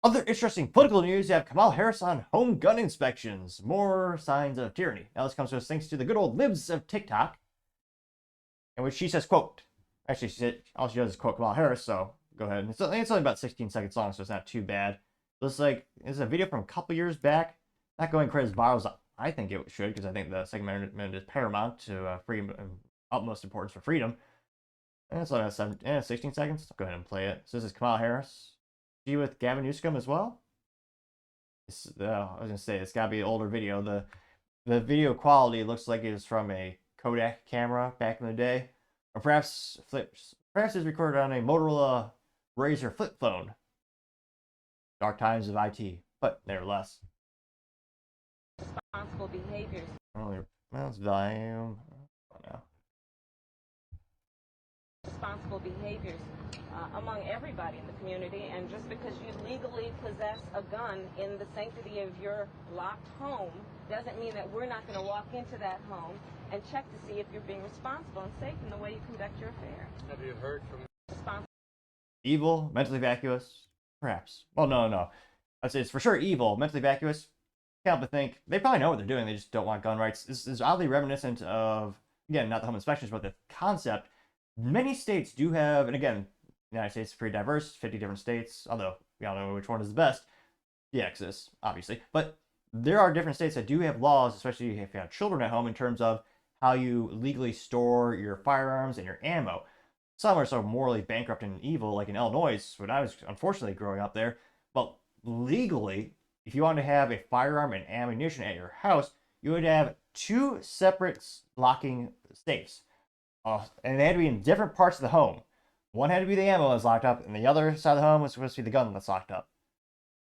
Other interesting political news, you have Kamala Harris on home gun inspections. More signs of tyranny. Now this comes to us thanks to the good old libs of TikTok, in which she says, quote, actually she said, all she does is quote Kamala Harris, so go ahead. It's only about 16 seconds long, so it's not too bad. It's like, it's a video from a couple years back. Not going crazy as viral as I think it should, because I think the Second Amendment is paramount to freedom and utmost importance for freedom. And it's only 16 seconds. Go ahead and play it. So this is Kamala Harris. She with Gavin Newsom as well. I was gonna say it's gotta be an older video. The video quality looks like it was from a Kodak camera back in the day, or perhaps it's recorded on a Motorola Razr flip phone. Dark times of IT, but nevertheless. Responsible behaviors. Well, it's volume. Oh, no. Responsible behaviors among everybody in the community, and just because you legally possess a gun in the sanctity of your locked home doesn't mean that we're not going to walk into that home and check to see if you're being responsible and safe in the way you conduct your affairs. Have you heard from evil, mentally vacuous? Perhaps. Well, no. I'd say it's for sure evil, mentally vacuous. Can't help but think they probably know what they're doing. They just don't want gun rights. This is oddly reminiscent of, again, not the home inspections, but the concept. Many states do have, and again, the United States is pretty diverse, 50 different states, although we all know which one is the best. The Texas, obviously. But there are different states that do have laws, especially if you have children at home, in terms of how you legally store your firearms and your ammo. Some are so morally bankrupt and evil, like in Illinois, when I was unfortunately growing up there. But legally, if you want to have a firearm and ammunition at your house, you would have two separate locking safes. And they had to be in different parts of the home. One had to be the ammo that's locked up, and the other side of the home was supposed to be the gun that's locked up.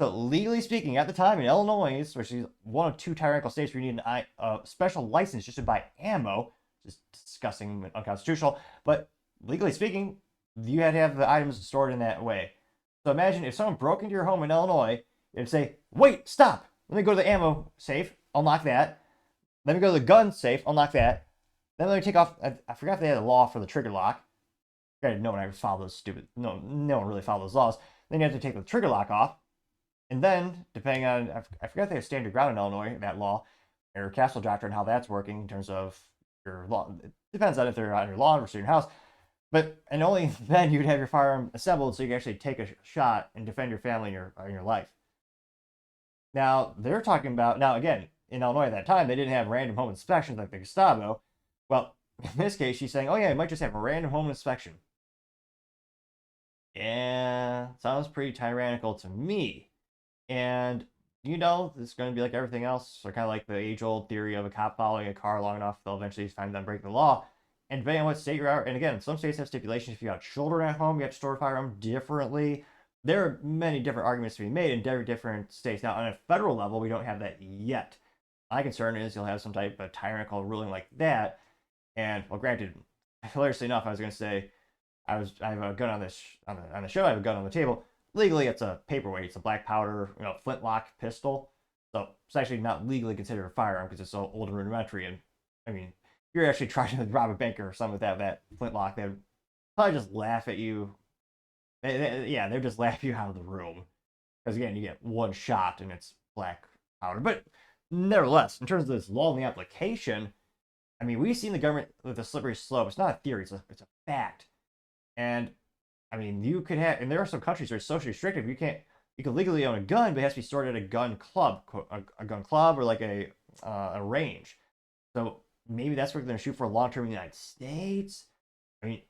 So legally speaking, at the time in Illinois, which is one of two tyrannical states where you need a special license just to buy ammo, which is disgusting and unconstitutional, but legally speaking, you had to have the items stored in that way. So imagine if someone broke into your home in Illinois, it'd say, wait, stop, let me go to the ammo safe, unlock that. Let me go to the gun safe, unlock that. Then let me take off, I forgot if they had a law for the trigger lock. No one ever followed those no one really followed those laws. Then you have to take the trigger lock off. And then, depending on, I forgot if they have stand your ground in Illinois, that law, or castle doctrine, how that's working in terms of your law. It depends on if they're on your lawn versus your house. But, and only then you'd have your firearm assembled so you can actually take a shot and defend your family and your life. Now, they're talking about, now again, in Illinois at that time, they didn't have random home inspections like the Gestapo. Well, in this case, she's saying, oh yeah, you might just have a random home inspection. Yeah, sounds pretty tyrannical to me. And, you know, this is going to be like everything else. So kind of like the age-old theory of a cop following a car long enough, they'll eventually find them breaking the law. And depending on what state you're at, and again, some states have stipulations. If you have children at home, you have to store a firearm differently. There are many different arguments to be made in different states. Now, on a federal level, we don't have that yet. My concern is you'll have some type of tyrannical ruling like that. And, well, granted, hilariously enough, I was going to say, I have a gun on the show. I have a gun on the table. Legally, it's a paperweight. It's a black powder, flintlock pistol. So it's actually not legally considered a firearm because it's so old and rudimentary. And I mean, if you're actually trying to rob a bank or something with that flintlock, they would probably just laugh at you. They'd just laugh you out of the room because again, you get one shot and it's black powder. But nevertheless, in terms of this law and the application, I mean, we've seen the government with a slippery slope. It's not a theory; it's a fact. And I mean, you could have, and there are some countries that are socially restrictive. You can legally own a gun, but it has to be stored at a gun club, a gun club, or like a range. So maybe that's what they're going to shoot for long term in the United States. I mean,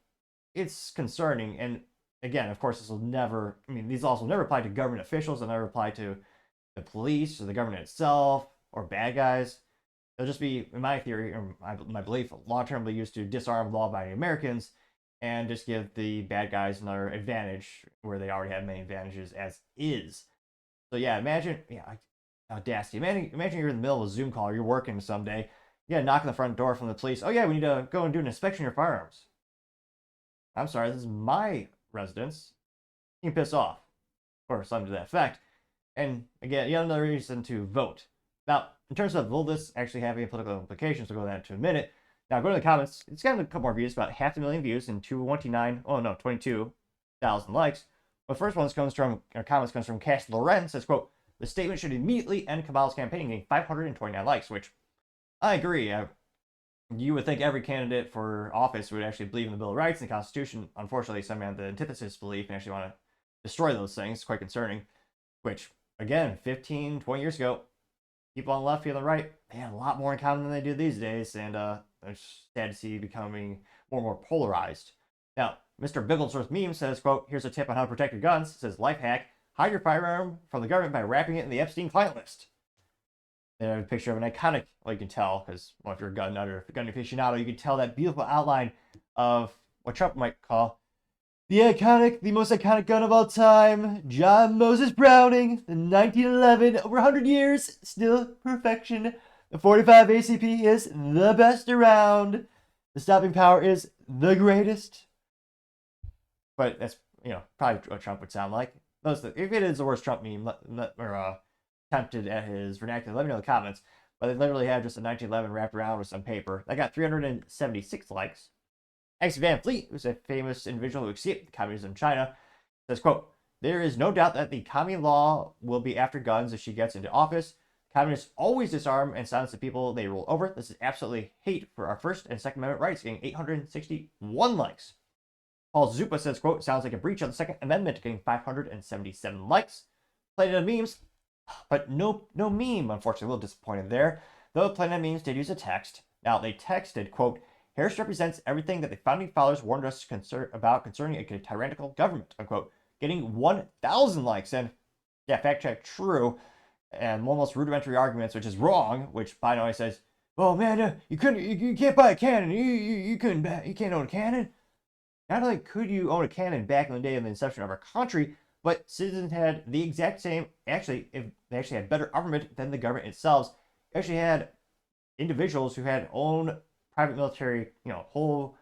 it's concerning. And again, of course, these laws will never apply to government officials. They'll never apply to the police or the government itself or bad guys. They'll just be, in my theory, or my belief, long-term be used to disarm law-abiding Americans and just give the bad guys another advantage where they already have many advantages as is. So yeah, imagine, audacity. Imagine you're in the middle of a Zoom call, or you're working someday, you gotta knock on the front door from the police. Oh yeah, we need to go and do an inspection of your firearms. I'm sorry, this is my residence. You can piss off, or something to that effect. And again, another reason to vote. Now, in terms of will this actually have any political implications, we'll go into that in a minute. Now, go to the comments. It's got a couple more views, about 500,000 views and 22,000 likes. The first one comments comes from Cass Loren, says, quote, the statement should immediately end Kamala's campaign, getting 529 likes, which I agree. You would think every candidate for office would actually believe in the Bill of Rights and the Constitution. Unfortunately, some have the antithesis belief and actually want to destroy those things. It's quite concerning, which, again, 15, 20 years ago, people on the left, people on the right, they had a lot more in common than they do these days, and it's sad to see becoming more and more polarized. Now, Mr. Bigglesworth Meme says, quote, here's a tip on how to protect your guns. It says, life hack, hide your firearm from the government by wrapping it in the Epstein client list. They have a picture of an iconic, well, you can tell, because, well, if you're a gun nut or a gun aficionado, you can tell that beautiful outline of what Trump might call the most iconic gun of all time, John Moses Browning, the 1911, over 100 years, still perfection. The 45 ACP is the best around. The stopping power is the greatest. But that's, probably what Trump would sound like. If it is the worst Trump meme, or attempted at his vernacular, let me know in the comments. But they literally have just a 1911 wrapped around with some paper. That got 376 likes. X. Van Fleet, who's a famous individual who escaped communism in China, says, quote, there is no doubt that the commie law will be after guns if she gets into office. Communists always disarm and silence the people they rule over. This is absolutely hate for our First and Second Amendment rights, getting 861 likes. Paul Zupa says, quote, sounds like a breach of the Second Amendment, getting 577 likes. Planet of Memes, but no meme, unfortunately, a little disappointed there. Though Planet of Memes did use a text. Now, they texted, quote, Harris represents everything that the founding fathers warned us about concerning a tyrannical government, unquote, getting 1,000 likes. And yeah, fact check, true. And almost rudimentary arguments, which is wrong, which Biden always says, oh man, you can't buy a cannon. You can't own a cannon. Not only could you own a cannon back in the day of the inception of our country, but citizens had the exact same, actually, if they actually had better armament than the government itself. They actually had individuals who had own private military, whole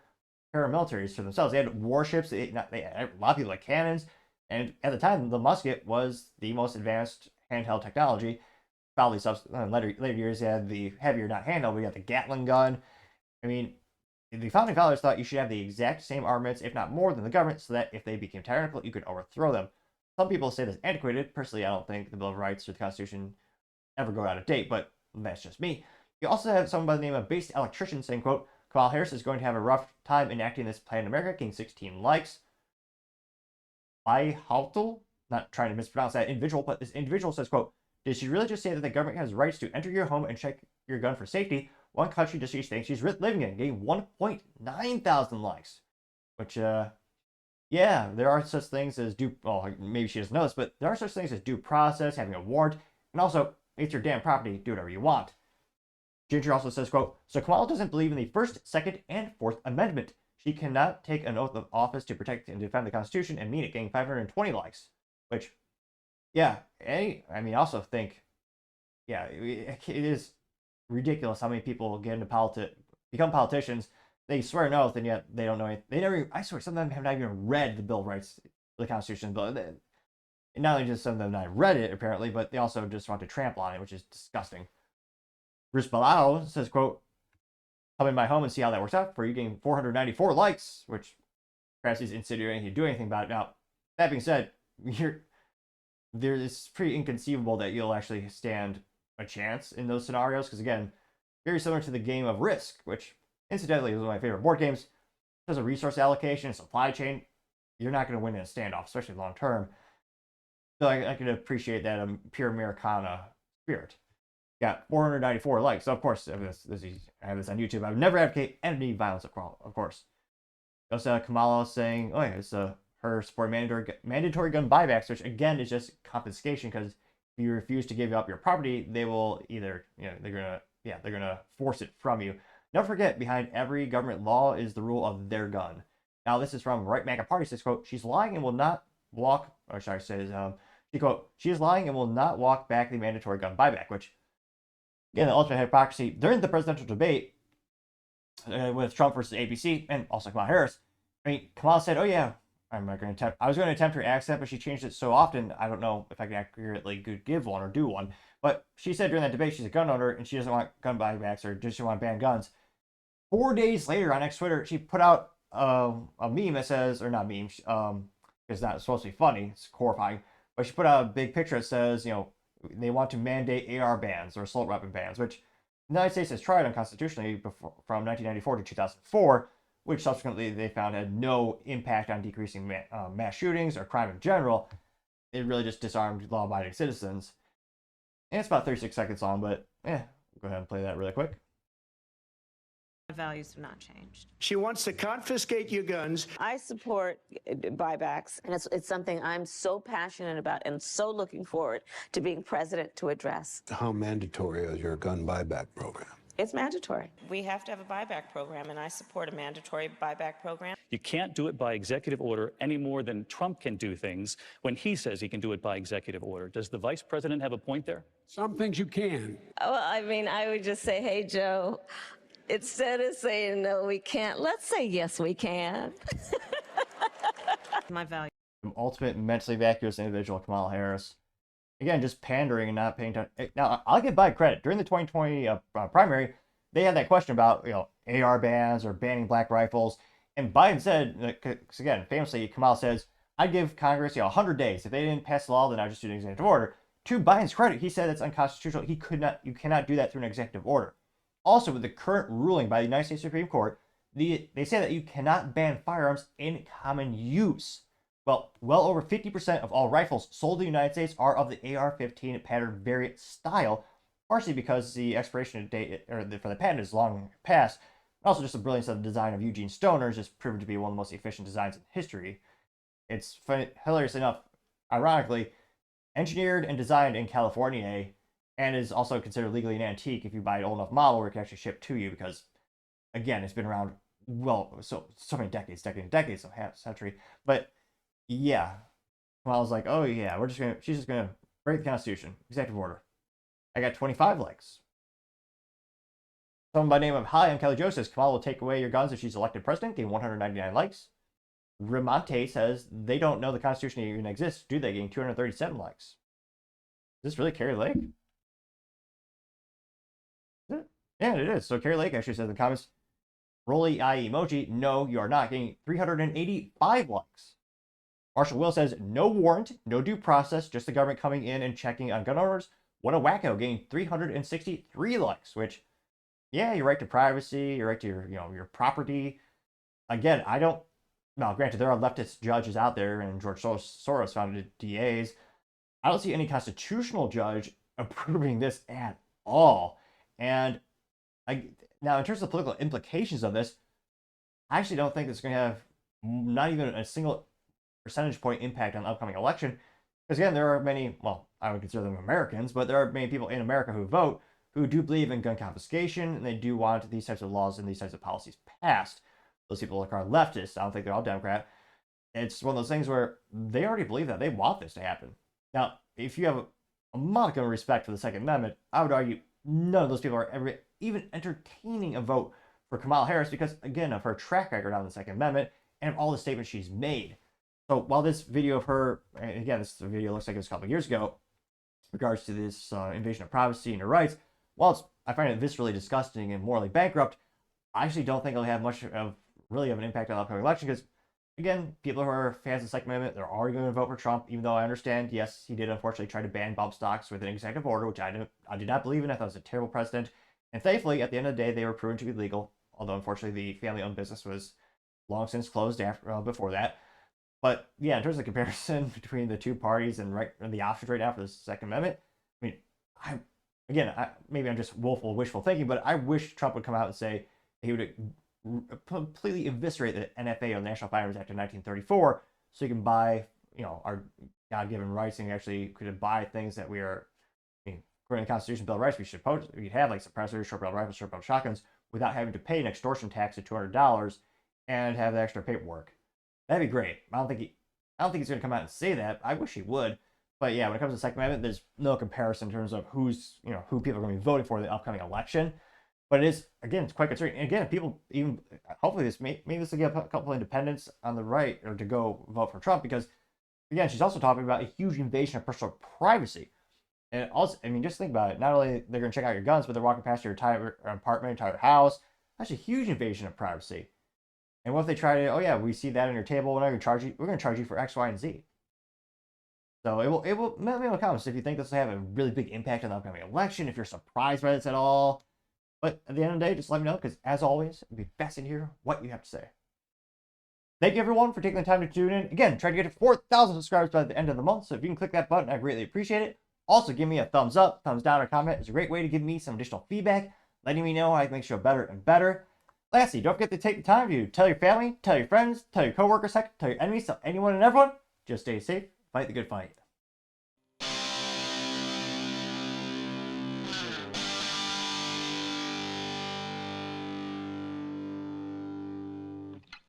paramilitaries for themselves. They had warships. They had a lot of people had cannons. And at the time, the musket was the most advanced handheld technology. Probably later years, they had the heavier, not handheld, but you had the Gatling gun. I mean, the founding fathers thought you should have the exact same armaments, if not more, than the government, so that if they became tyrannical, you could overthrow them. Some people say this is antiquated. Personally, I don't think the Bill of Rights or the Constitution ever go out of date, but that's just me. You also have someone by the name of Based Electrician saying, quote, Kamala Harris is going to have a rough time enacting this plan in America, getting 16 likes. Haltel, not trying to mispronounce that individual, but this individual says, quote, did she really just say that the government has rights to enter your home and check your gun for safety? One country just she thinks she's living in, getting 1.9 thousand likes. Which, yeah, there are such things as maybe she doesn't know this, but there are such things as due process, having a warrant, and also, it's your damn property, do whatever you want. Ginger also says, quote, so Kamala doesn't believe in the First, Second, and Fourth Amendment. She cannot take an oath of office to protect and defend the Constitution and mean it, getting 520 likes. Which, yeah, I also think, yeah, it is ridiculous how many people get into become politicians. They swear an oath, and yet they don't know anything. I swear, some of them have not even read the Bill of Rights, the Constitution. But not only just some of them not read it, apparently, but they also just want to trample on it, which is disgusting. Bruce Bilal says, quote, come in my home and see how that works out for you, getting 494 likes, which perhaps he's insinuating he'd do anything about it. Now, that being said, it's pretty inconceivable that you'll actually stand a chance in those scenarios, because again, very similar to the game of Risk, which incidentally is one of my favorite board games. There's a resource allocation, a supply chain. You're not going to win in a standoff, especially long term. So I can appreciate that pure Americana spirit. Got 494 likes. So of course, I have this on YouTube. I would never advocate any violence, of course. Also, Kamala saying, oh yeah, it's her support mandatory gun buybacks, which again is just confiscation, because if you refuse to give up your property, they will either, they're gonna force it from you. Never forget, behind every government law is the rule of their gun. Now, this is from Right MAGA Party, says, quote, she's lying and will not walk, or sorry, says, quote, she is lying and will not walk back the mandatory gun buyback, which, again, the ultimate hypocrisy. During the presidential debate with Trump versus ABC, and also Kamala Harris, Kamala said, oh yeah, I was going to attempt her accent, but she changed it so often, I don't know if I can accurately give one or do one. But she said during that debate she's a gun owner and she doesn't want gun buybacks or doesn't want banned guns. 4 days later on X Twitter, she put out a meme that says, or not meme, It's not supposed to be funny. It's horrifying. But she put out a big picture that says, they want to mandate AR bans or assault weapon bans, which the United States has tried unconstitutionally from 1994 to 2004, which subsequently they found had no impact on decreasing mass shootings or crime in general. It really just disarmed law-abiding citizens. And it's about 36 seconds long, but go ahead and play that really quick. Values have not changed. She wants to confiscate your guns. I support buybacks, and it's something I'm so passionate about and so looking forward to being president to address. How mandatory is your gun buyback program? It's mandatory. We have to have a buyback program, and I support a mandatory buyback program. You can't do it by executive order any more than Trump can do things when he says he can do it by executive order. Does the vice president have a point there? Some things you can. Well, I mean, I would just say, hey, Joe, instead of saying no, we can't, let's say yes, we can. My value. Ultimate mentally vacuous individual, Kamala Harris. Again, just pandering and not paying attention. Now, I'll give Biden credit. During the 2020 primary, they had that question about AR bans or banning black rifles, and Biden said, because again, famously, Kamala says, "I'd give Congress 100 days. If they didn't pass the law, then I'd just do an executive order." To Biden's credit, he said it's unconstitutional. You cannot do that through an executive order. Also, with the current ruling by the United States Supreme Court, they say that you cannot ban firearms in common use. Well over 50% of all rifles sold in the United States are of the AR-15 pattern variant style, partially because the expiration date for the patent is long past, and also just the brilliance of the design of Eugene Stoner is just proven to be one of the most efficient designs in history. It's funny, hilarious enough, ironically, engineered and designed in California, and is also considered legally an antique if you buy an old enough model where it can actually ship to you, because, again, it's been around, so many decades, so half a century. But yeah, Kamala's like, oh yeah, she's just gonna break the Constitution, executive order. I got 25 likes. Someone by the name of Hi, I'm Kelly Joe says Kamala will take away your guns if she's elected president, getting 199 likes. Ramonte says they don't know the Constitution even exists, do they? Getting 237 likes. Is this really Carrie Lake? Yeah, it is. So Carrie Lake actually says in the comments, Rolly eye emoji, no, you are not, getting 385 likes. Marshall Will says, no warrant, no due process, just the government coming in and checking on gun owners. What a wacko, getting 363 likes, which, yeah, your right to privacy, your right to your property. Again, granted, there are leftist judges out there, and George Soros founded DAs. I don't see any constitutional judge approving this at all. And now, in terms of political implications of this, I actually don't think it's going to have not even a single percentage point impact on the upcoming election. Because again, there are many, I would consider them Americans, but there are many people in America who vote who do believe in gun confiscation, and they do want these types of laws and these types of policies passed. Those people are leftists. I don't think they're all Democrat. It's one of those things where they already believe that. They want this to happen. Now, if you have a modicum of respect for the Second Amendment, I would argue none of those people are ever even entertaining a vote for Kamala Harris because, again, of her track record on the Second Amendment and of all the statements she's made. So while this video of her, and again, this video looks like it was a couple of years ago, in regards to this invasion of privacy and her rights, I find it viscerally disgusting and morally bankrupt, I actually don't think it'll have much of an impact on the upcoming election because, again, people who are fans of the Second Amendment, they're already going to vote for Trump, even though I understand, yes, he did unfortunately try to ban bump stocks with an executive order, which I did not believe in. I thought it was a terrible precedent. And thankfully, at the end of the day, they were proven to be legal, although unfortunately the family-owned business was long since closed before that. But yeah, in terms of comparison between the two parties and the options right now for the Second Amendment, I mean, maybe I'm just wishful thinking, but I wish Trump would come out and say he would completely eviscerate the NFA, or the National Firearms Act of 1934, so you can buy, our God-given rights, and you actually could buy things that we are, according to the Constitution, Bill of Rights, we'd have like suppressors, short-barreled rifles, short-barreled shotguns, without having to pay an extortion tax of $200 and have the extra paperwork. That'd be great. I don't think he's going to come out and say that. I wish he would. But yeah, when it comes to the Second Amendment, there's no comparison in terms of who people are going to be voting for in the upcoming election. But it is, again, it's quite concerning. And again, people even, hopefully maybe this will get a couple of independents on the right or to go vote for Trump, because again, she's also talking about a huge invasion of personal privacy. And also, just think about it. Not only they're going to check out your guns, but they're walking past your entire apartment, entire house. That's a huge invasion of privacy. And what if they try to, oh yeah, we see that on your table, we're not going to charge you, we're going to charge you for X, Y, and Z. So it will, let me know in the comments if you think this will have a really big impact on the upcoming election, if you're surprised by this at all. But at the end of the day, just let me know, because as always, it'd be fascinating to hear what you have to say. Thank you everyone for taking the time to tune in. Again, try to get to 4,000 subscribers by the end of the month, so if you can click that button, I greatly appreciate it. Also, give me a thumbs up, thumbs down, or comment. It's a great way to give me some additional feedback, letting me know how I can make the show better and better. Lastly, don't forget to take the time to tell your family, tell your friends, tell your coworkers, heck, tell your enemies, tell anyone and everyone. Just stay safe, fight the good fight.